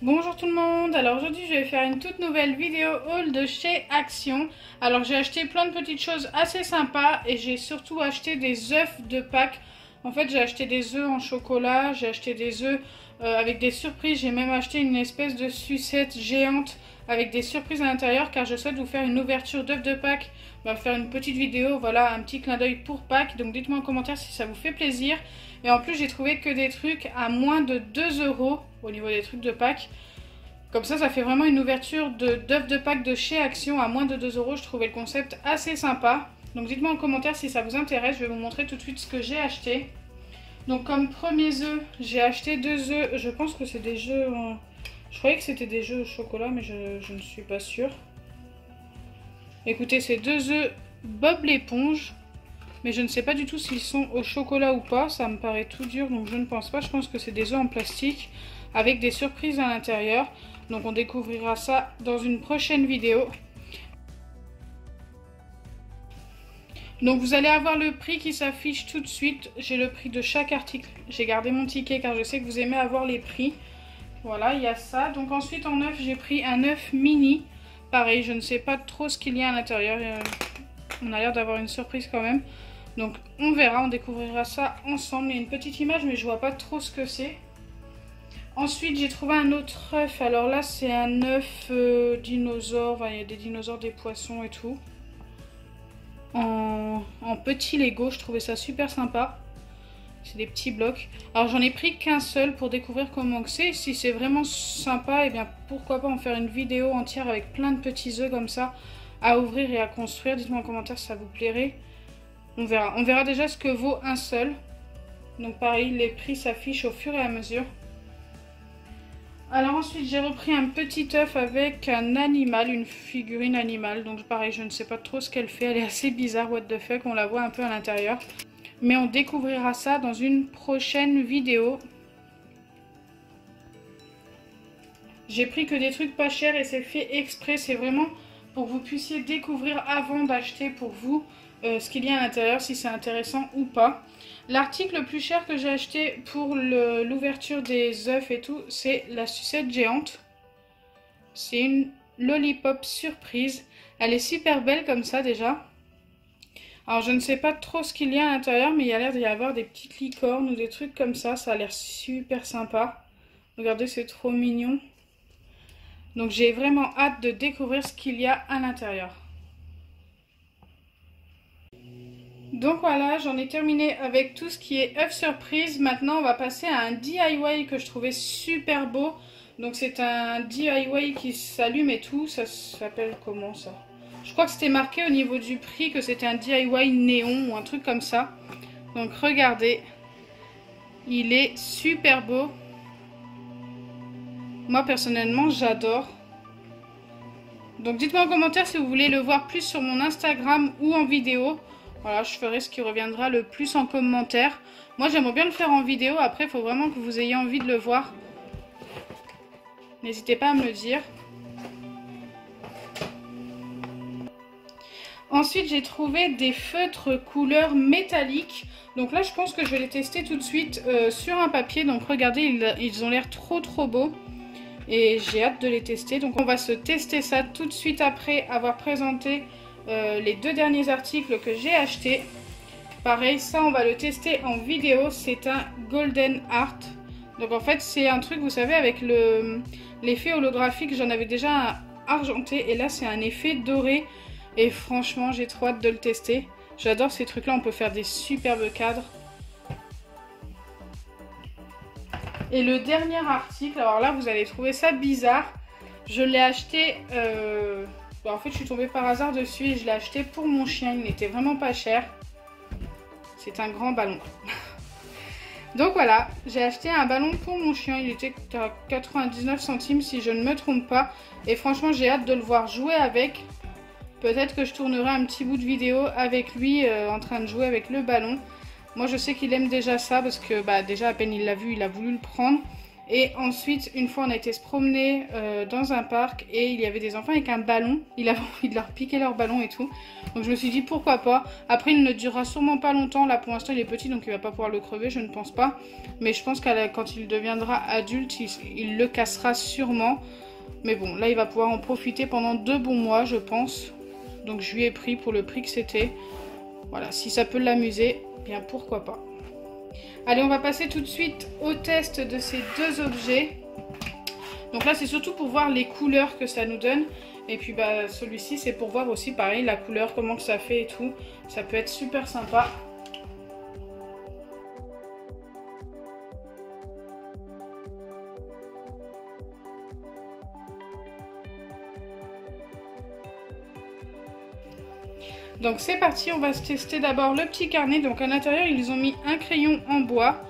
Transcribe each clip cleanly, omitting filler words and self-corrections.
Bonjour tout le monde, alors aujourd'hui je vais faire une toute nouvelle vidéo haul de chez Action. Alors j'ai acheté plein de petites choses assez sympas et j'ai surtout acheté des œufs de Pâques. En fait j'ai acheté des œufs en chocolat, j'ai acheté des œufs avec des surprises, j'ai même acheté une espèce de sucette géante avec des surprises à l'intérieur car je souhaite vous faire une ouverture d'œufs de Pâques. Faire une petite vidéo, voilà, un petit clin d'œil pour Pâques, donc dites-moi en commentaire si ça vous fait plaisir. Et en plus j'ai trouvé que des trucs à moins de 2 € au niveau des trucs de Pâques. Comme ça fait vraiment une ouverture d'œufs de Pâques de chez Action à moins de 2 €. Je trouvais le concept assez sympa. Donc dites-moi en commentaire si ça vous intéresse. Je vais vous montrer tout de suite ce que j'ai acheté. Donc comme premiers œufs, j'ai acheté 2 œufs. Je pense que c'est des œufs en... Je croyais que c'était des œufs au chocolat, mais je ne suis pas sûre. Écoutez, c'est 2 œufs Bob l'éponge. Mais je ne sais pas du tout s'ils sont au chocolat ou pas. Ça me paraît tout dur, donc je ne pense pas. Je pense que c'est des œufs en plastique avec des surprises à l'intérieur. Donc on découvrira ça dans une prochaine vidéo. Donc vous allez avoir le prix qui s'affiche tout de suite. J'ai le prix de chaque article. J'ai gardé mon ticket car je sais que vous aimez avoir les prix. Voilà, il y a ça. Donc ensuite en œuf, j'ai pris un œuf mini. Pareil, je ne sais pas trop ce qu'il y a à l'intérieur. On a l'air d'avoir une surprise quand même. Donc on verra, on découvrira ça ensemble. Il y a une petite image mais je vois pas trop ce que c'est. Ensuite j'ai trouvé un autre œuf. Alors là c'est un œuf dinosaure. Enfin, il y a des dinosaures, des poissons et tout. En petit Lego, je trouvais ça super sympa. C'est des petits blocs. Alors j'en ai pris qu'un seul pour découvrir comment c'est. Si c'est vraiment sympa, et bien pourquoi pas en faire une vidéo entière avec plein de petits œufs comme ça à ouvrir et à construire. Dites-moi en commentaire si ça vous plairait. On verra. On verra déjà ce que vaut un seul. Donc pareil, les prix s'affichent au fur et à mesure. Alors ensuite, j'ai repris un petit œuf avec un animal, une figurine animale. Donc pareil, je ne sais pas trop ce qu'elle fait. Elle est assez bizarre, what the fuck. On la voit un peu à l'intérieur. Mais on découvrira ça dans une prochaine vidéo. J'ai pris que des trucs pas chers et c'est fait exprès. C'est vraiment pour que vous puissiez découvrir avant d'acheter pour vous ce qu'il y a à l'intérieur, si c'est intéressant ou pas. L'article le plus cher que j'ai acheté pour l'ouverture des œufs et tout, c'est la sucette géante. C'est une lollipop surprise. Elle est super belle comme ça déjà. Alors je ne sais pas trop ce qu'il y a à l'intérieur, mais il y a l'air d'y avoir des petites licornes ou des trucs comme ça. Ça a l'air super sympa. Regardez, c'est trop mignon. Donc j'ai vraiment hâte de découvrir ce qu'il y a à l'intérieur. Donc voilà, j'en ai terminé avec tout ce qui est œuf surprise. Maintenant, on va passer à un DIY que je trouvais super beau. Donc c'est un DIY qui s'allume et tout. Ça s'appelle comment ça? Je crois que c'était marqué au niveau du prix que c'était un DIY néon ou un truc comme ça. Donc regardez, il est super beau. Moi personnellement, j'adore. Donc dites-moi en commentaire si vous voulez le voir plus sur mon Instagram ou en vidéo. Voilà, je ferai ce qui reviendra le plus en commentaire. Moi, j'aimerais bien le faire en vidéo. Après, il faut vraiment que vous ayez envie de le voir. N'hésitez pas à me le dire. Ensuite, j'ai trouvé des feutres couleur métallique. Donc là, je pense que je vais les tester tout de suite sur un papier. Donc regardez, ils ont l'air trop beaux. Et j'ai hâte de les tester. Donc on va se tester ça tout de suite après avoir présenté les 2 derniers articles que j'ai achetés. Pareil, ça on va le tester en vidéo. C'est un Golden Art. Donc en fait c'est un truc, vous savez, avec l'effet holographique. J'en avais déjà un argenté et là c'est un effet doré. Et franchement j'ai trop hâte de le tester. J'adore ces trucs là, on peut faire des superbes cadres. Et le dernier article, alors là vous allez trouver ça bizarre. Je l'ai acheté... en fait je suis tombée par hasard dessus et je l'ai acheté pour mon chien. Il n'était vraiment pas cher. C'est un grand ballon. Donc voilà, j'ai acheté un ballon pour mon chien. Il était à 99 centimes si je ne me trompe pas. Et franchement j'ai hâte de le voir jouer avec. Peut-être que je tournerai un petit bout de vidéo avec lui en train de jouer avec le ballon. Moi je sais qu'il aime déjà ça parce que déjà à peine il l'a vu, il a voulu le prendre. Et ensuite, une fois, on a été se promener dans un parc et il y avait des enfants avec un ballon. Il avait envie de leur piquer leur ballon et tout. Donc je me suis dit pourquoi pas. Après, il ne durera sûrement pas longtemps. Là, pour l'instant, il est petit, donc il va pas pouvoir le crever, je ne pense pas. Mais je pense que quand il deviendra adulte, il le cassera sûrement. Mais bon, là, il va pouvoir en profiter pendant 2 bons mois, je pense. Donc je lui ai pris pour le prix que c'était. Voilà, si ça peut l'amuser, bien pourquoi pas. Allez, on va passer tout de suite au test de ces 2 objets. Donc là, c'est surtout pour voir les couleurs que ça nous donne. Et puis bah, celui-ci, c'est pour voir aussi, pareil, la couleur, comment que ça fait et tout. Ça peut être super sympa. Donc c'est parti, on va se tester d'abord le petit carnet. Donc à l'intérieur, ils ont mis un crayon en bois.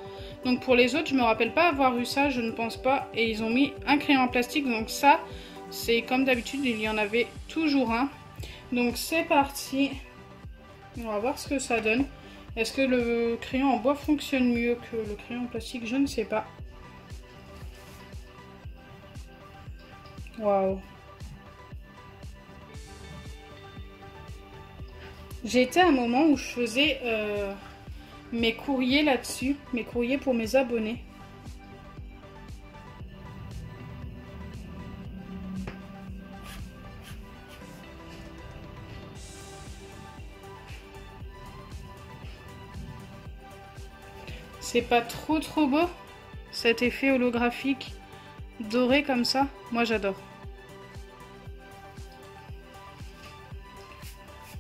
Donc pour les autres, je me rappelle pas avoir eu ça, je ne pense pas. Et ils ont mis un crayon en plastique. Donc ça, c'est comme d'habitude, il y en avait toujours un. Donc c'est parti. On va voir ce que ça donne. Est-ce que le crayon en bois fonctionne mieux que le crayon en plastique? Je ne sais pas. Waouh. J'ai été à un moment où je faisais mes courriers là-dessus, mes courriers pour mes abonnés. C'est pas trop beau, cet effet holographique doré comme ça? Moi j'adore.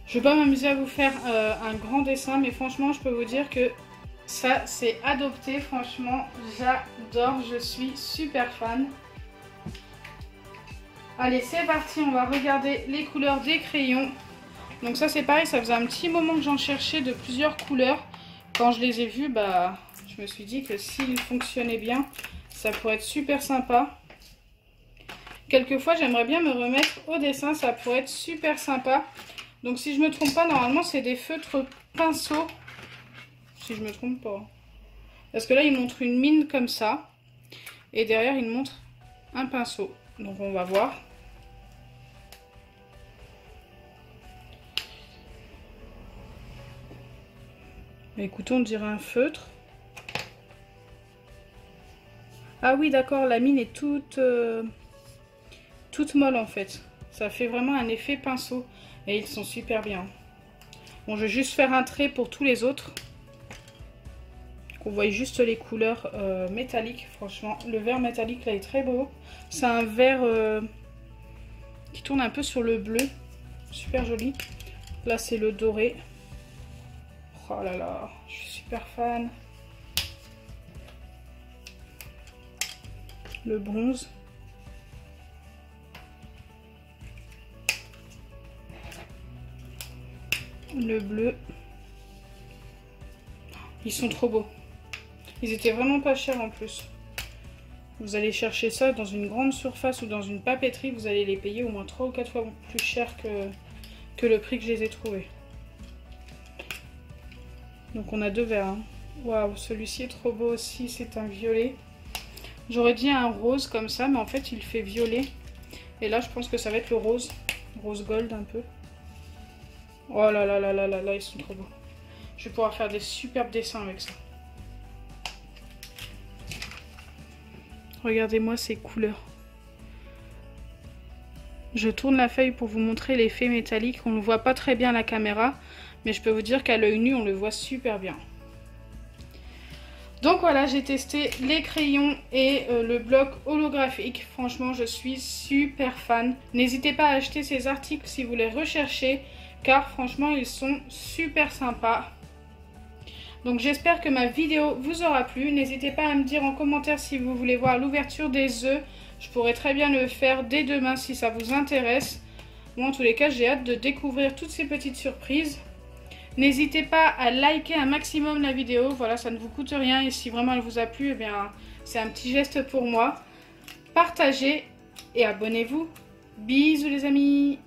Je vais pas m'amuser à vous faire un grand dessin, mais franchement, je peux vous dire que ça, c'est adopté. Franchement, j'adore. Je suis super fan. Allez, c'est parti. On va regarder les couleurs des crayons. Donc ça, c'est pareil. Ça faisait un petit moment que j'en cherchais de plusieurs couleurs. Quand je les ai vus, bah, je me suis dit que s'ils fonctionnaient bien, ça pourrait être super sympa. Quelquefois, j'aimerais bien me remettre au dessin. Ça pourrait être super sympa. Donc si je me trompe pas, normalement c'est des feutres pinceaux. Si je me trompe pas. Parce que là il montre une mine comme ça. Et derrière il montre un pinceau. Donc on va voir. Écoutez, on dirait un feutre. Ah oui d'accord, la mine est toute molle en fait. Ça fait vraiment un effet pinceau. Et ils sont super bien. Bon, je vais juste faire un trait pour tous les autres. On voit juste les couleurs métalliques. Franchement, le vert métallique là est très beau. C'est un vert qui tourne un peu sur le bleu. Super joli. Là, c'est le doré. Oh là là, je suis super fan. Le bronze. Le bleu. Ils sont trop beaux. Ils étaient vraiment pas chers en plus. Vous allez chercher ça dans une grande surface ou dans une papeterie, vous allez les payer au moins 3 ou 4 fois plus cher que le prix que je les ai trouvés. Donc on a 2 verres. Hein. Waouh, celui-ci est trop beau aussi, c'est un violet. J'aurais dit un rose comme ça, mais en fait il fait violet. Et là je pense que ça va être le rose. Rose gold un peu. Oh là là là là là là, ils sont trop beaux. Je vais pouvoir faire des superbes dessins avec ça. Regardez-moi ces couleurs. Je tourne la feuille pour vous montrer l'effet métallique. On ne le voit pas très bien à la caméra, mais je peux vous dire qu'à l'œil nu, on le voit super bien. Donc voilà, j'ai testé les crayons et le bloc holographique. Franchement, je suis super fan. N'hésitez pas à acheter ces articles si vous les recherchez, car franchement, ils sont super sympas. Donc j'espère que ma vidéo vous aura plu. N'hésitez pas à me dire en commentaire si vous voulez voir l'ouverture des œufs. Je pourrais très bien le faire dès demain si ça vous intéresse. Moi en tous les cas, j'ai hâte de découvrir toutes ces petites surprises. N'hésitez pas à liker un maximum la vidéo. Voilà, ça ne vous coûte rien. Et si vraiment elle vous a plu, eh bien c'est un petit geste pour moi. Partagez et abonnez-vous. Bisous les amis!